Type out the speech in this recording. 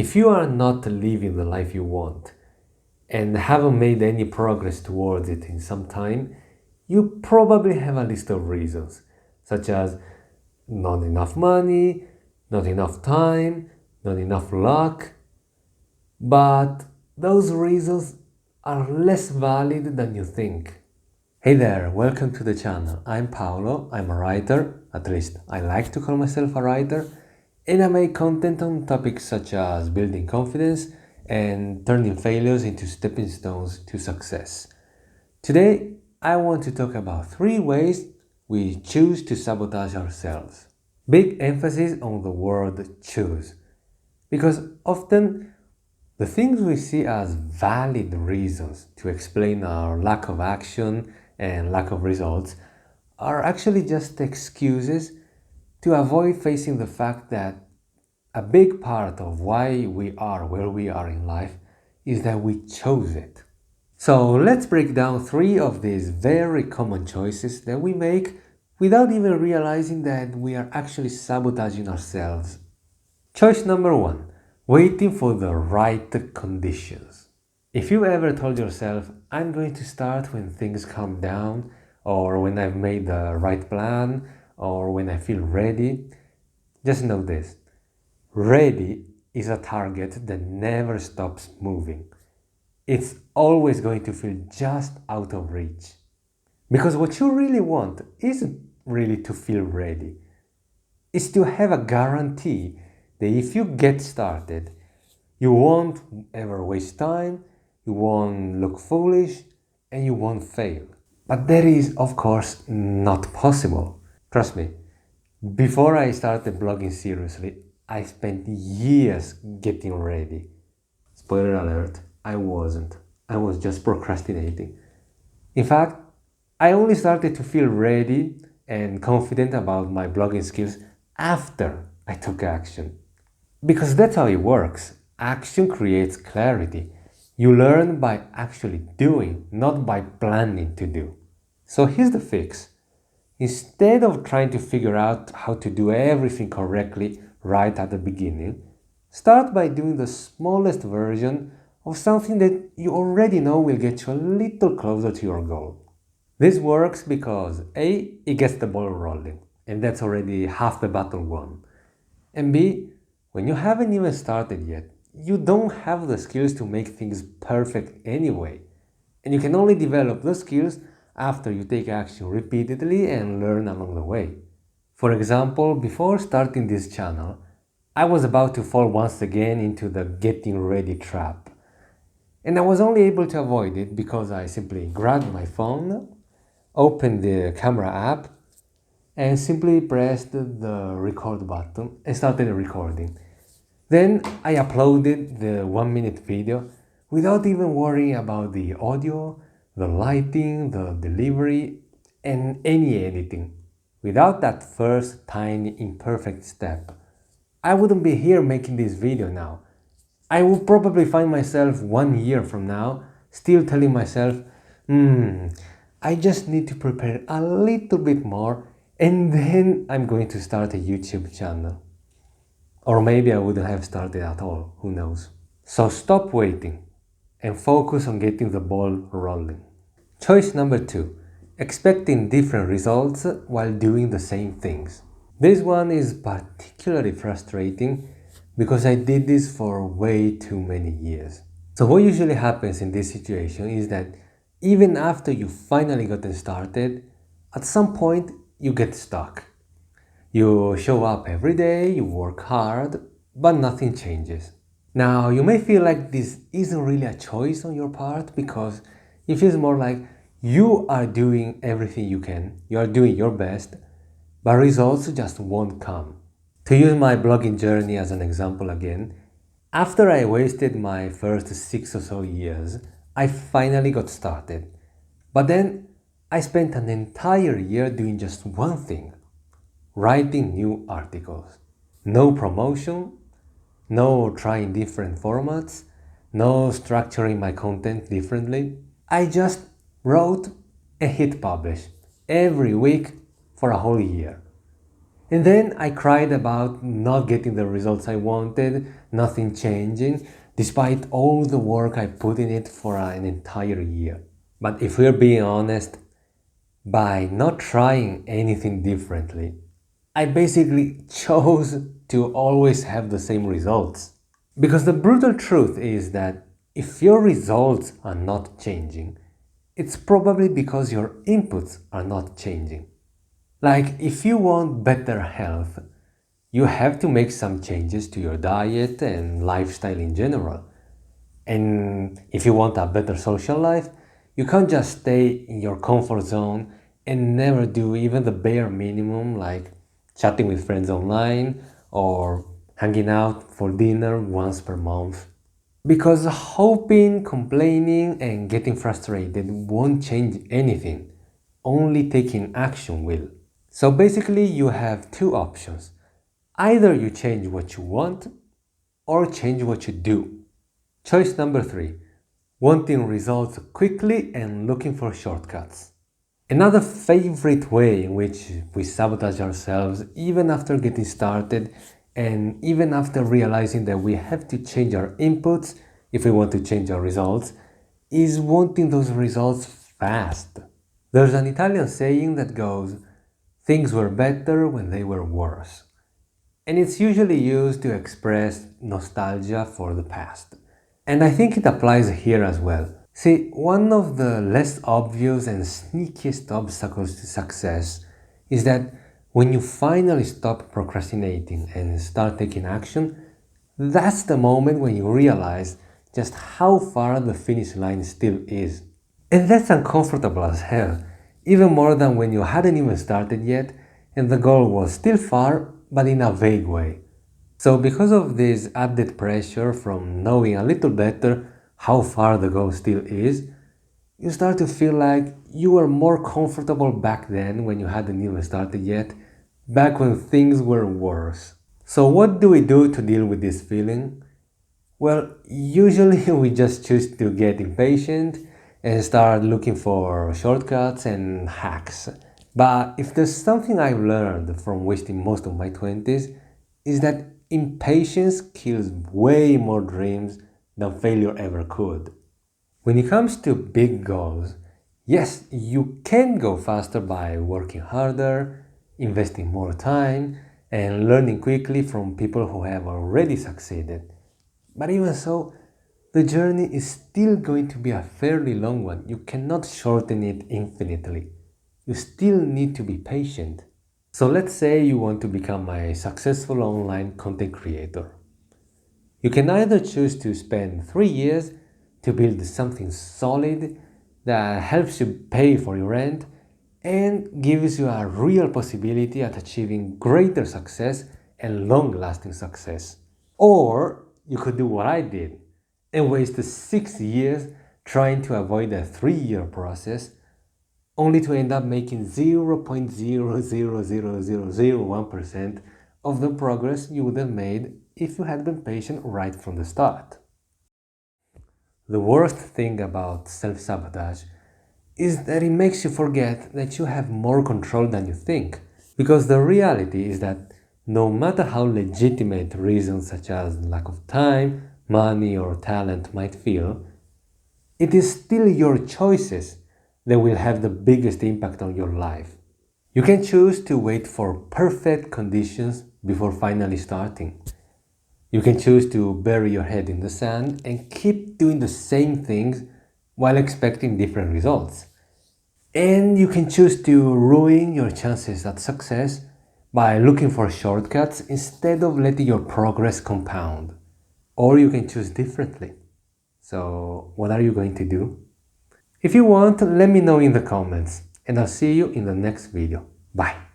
If you are not living the life you want and haven't made any progress towards it in some time, you probably have a list of reasons, such as not enough money, not enough time, not enough luck. But those reasons are less valid than you think. Hey there, welcome to the channel. I'm Paolo, I'm a writer, at least I like to call myself a writer, and I make content on topics such as building confidence and turning failures into stepping stones to success. Today, I want to talk about 3 ways we choose to sabotage ourselves. Big emphasis on the word choose, because often the things we see as valid reasons to explain our lack of action and lack of results are actually just excuses to avoid facing the fact that a big part of why we are where we are in life is that we chose it. So let's break down 3 of these very common choices that we make without even realizing that we are actually sabotaging ourselves. Choice number 1. Waiting for the right conditions. If you ever told yourself, I'm going to start when things calm down, or when I've made the right plan, or when I feel ready, just know this. Ready is a target that never stops moving. It's always going to feel just out of reach. Because what you really want isn't really to feel ready. It's to have a guarantee that if you get started, you won't ever waste time, you won't look foolish, and you won't fail. But that is, of course, not possible. Trust me, before I started blogging seriously, I spent years getting ready. Spoiler alert, I wasn't. I was just procrastinating. In fact, I only started to feel ready and confident about my blogging skills after I took action. Because that's how it works. Action creates clarity. You learn by actually doing, not by planning to do. So here's the fix. Instead of trying to figure out how to do everything correctly right at the beginning, start by doing the smallest version of something that you already know will get you a little closer to your goal. This works because A, it gets the ball rolling, and that's already half the battle won. And B, when you haven't even started yet, you don't have the skills to make things perfect anyway. And you can only develop those skills after you take action repeatedly and learn along the way. For example, before starting this channel, I was about to fall once again into the getting ready trap. And I was only able to avoid it because I simply grabbed my phone, opened the camera app, and simply pressed the record button and started recording. Then I uploaded the 1-minute video without even worrying about the audio, the lighting, the delivery, and any editing. Without that first tiny imperfect step, I wouldn't be here making this video now. I would probably find myself 1 year from now still telling myself, I just need to prepare a little bit more and then I'm going to start a YouTube channel. Or maybe I wouldn't have started at all, who knows. So stop waiting and focus on getting the ball rolling. Choice number 2. Expecting different results while doing the same things. This one is particularly frustrating because I did this for way too many years. So what usually happens in this situation is that even after you finally gotten started, at some point you get stuck. You show up every day, you work hard, but nothing changes. Now, you may feel like this isn't really a choice on your part because it feels more like you are doing everything you can, you are doing your best, but results just won't come. To use my blogging journey as an example again, after I wasted my first 6 or so years, I finally got started. But then I spent an entire year doing just one thing: writing new articles. No promotion, no trying different formats, no structuring my content differently. I just wrote and hit publish every week for a whole year. And then I cried about not getting the results I wanted, nothing changing, despite all the work I put in it for an entire year. But if we're being honest, by not trying anything differently, I basically chose to always have the same results. Because the brutal truth is that if your results are not changing, it's probably because your inputs are not changing. Like, if you want better health, you have to make some changes to your diet and lifestyle in general. And if you want a better social life, you can't just stay in your comfort zone and never do even the bare minimum, like chatting with friends online or hanging out for dinner once per month. Because hoping, complaining, and getting frustrated won't change anything. Only taking action will. So basically, you have two options. Either you change what you want or change what you do. Choice number three, wanting results quickly and looking for shortcuts. Another favorite way in which we sabotage ourselves even after getting started and even after realizing that we have to change our inputs if we want to change our results is wanting those results fast. There's an Italian saying that goes, things were better when they were worse. And it's usually used to express nostalgia for the past. And I think it applies here as well. See, one of the less obvious and sneakiest obstacles to success is that when you finally stop procrastinating and start taking action, that's the moment when you realize just how far the finish line still is. And that's uncomfortable as hell, even more than when you hadn't even started yet and the goal was still far, but in a vague way. So because of this added pressure from knowing a little better how far the goal still is, you start to feel like you were more comfortable back then when you hadn't even started yet, back when things were worse. So what do we do to deal with this feeling? Well, usually we just choose to get impatient and start looking for shortcuts and hacks. But if there's something I've learned from wasting most of my 20s, is that impatience kills way more dreams than failure ever could. When it comes to big goals, yes, you can go faster by working harder, investing more time, and learning quickly from people who have already succeeded. But even so, the journey is still going to be a fairly long one. You cannot shorten it infinitely. You still need to be patient. So let's say you want to become a successful online content creator. You can either choose to spend 3 years to build something solid that helps you pay for your rent and gives you a real possibility at achieving greater success and long-lasting success. Or you could do what I did and waste 6 years trying to avoid a 3 year process only to end up making 0.0000001% of the progress you would have made if you had been patient right from the start. The worst thing about self-sabotage is that it makes you forget that you have more control than you think. Because the reality is that no matter how legitimate reasons such as lack of time, money, or talent might feel, it is still your choices that will have the biggest impact on your life. You can choose to wait for perfect conditions before finally starting. You can choose to bury your head in the sand and keep doing the same things while expecting different results. And you can choose to ruin your chances at success by looking for shortcuts instead of letting your progress compound. Or you can choose differently. So, what are you going to do? If you want, let me know in the comments, and I'll see you in the next video. Bye!